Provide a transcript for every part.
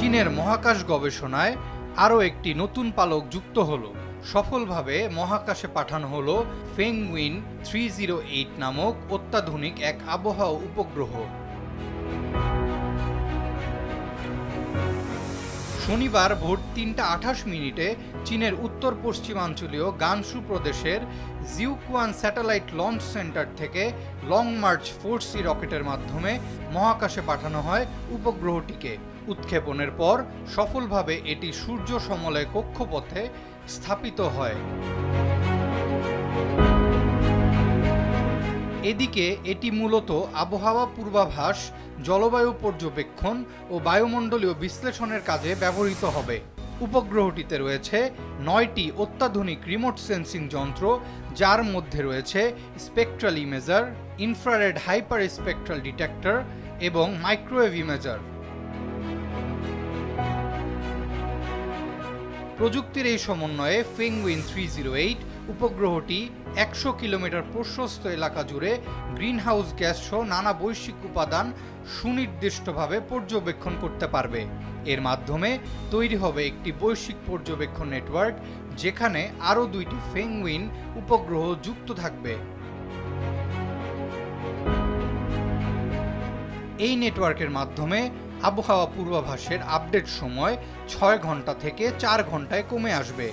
চীনের মহাকাশ গবেষণায় আরও একটি নতুন পালক যুক্ত হলো। সফলভাবে মহাকাশে পাঠানো হলো ফেংউইন 308 নামক অত্যাধুনিক এক আবহাওয়া উপগ্রহ। শনিবার ভোর 3:28 চীনের উত্তর পশ্চিমাঞ্চলীয় গানসু প্রদেশের জিউকুয়ান স্যাটেলাইট লঞ্চ সেন্টার থেকে লং মার্চ 4C রকেটের মাধ্যমে মহাকাশে পাঠানো হয় উপগ্রহটিকে। উৎক্ষেপণের পর সফলভাবে এটি সূর্য সমলয় কক্ষপথে স্থাপিত হয়। এদিকে এটি মূলত আবহাওয়া পূর্বাভাস, জলবায়ু পর্যবেক্ষণ ও বায়ুমণ্ডলীয় বিশ্লেষণের কাজে ব্যবহৃত হবে। উপগ্রহটিতে রয়েছে 9টি অত্যাধুনিক রিমোট সেন্সিং যন্ত্র, যার মধ্যে রয়েছে spectral imager, infrared hyper spectral detector এবং মাইক্রোওয়েভ ইমেজার। প্রযুক্তির এই সমন্বয়ে ফেংউইন 308 উপগ্রহটি 100 কিলোমিটার প্রশস্ত এলাকা জুড়ে গ্রিনহাউস গ্যাস সহ নানা বৈশ্বিক উপাদান সুনির্দিষ্টভাবে পর্যবেক্ষণ করতে পারবে। এর মাধ্যমে তৈরি হবে একটি বৈশ্বিক পর্যবেক্ষণ নেটওয়ার্ক, যেখানে আরও 2টি ফেংউইন উপগ্রহ যুক্ত থাকবে। এই নেটওয়ার্কের মাধ্যমে আবহাওয়া পূর্বাভাসের আপডেট সময় 6 ঘন্টা থেকে 4 ঘন্টায় কমে আসবে।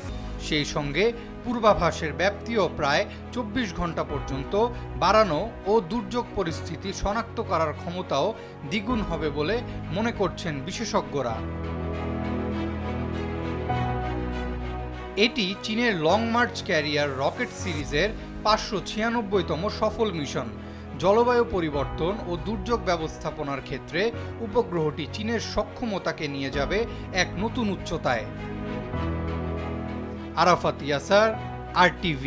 সেই সঙ্গে পূর্বাভাসের ব্যাপ্তিও প্রায় 24 ঘন্টা পর্যন্ত বাড়ানো ও দুর্যোগ পরিস্থিতি শনাক্ত করার ক্ষমতাও দ্বিগুণ হবে বলে মনে করছেন বিশেষজ্ঞরা। এটি চীনের লং মার্চ ক্যারিয়ার রকেট সিরিজের 596তম সফল মিশন। জলবায়ু পরিবর্তন ও দুর্যোগ ব্যবস্থাপনার ক্ষেত্রে উপগ্রহটি চীনের সক্ষমতাকে নিয়ে যাবে এক নতুন উচ্চতায়। আরাফাত ইয়াসার, RTV।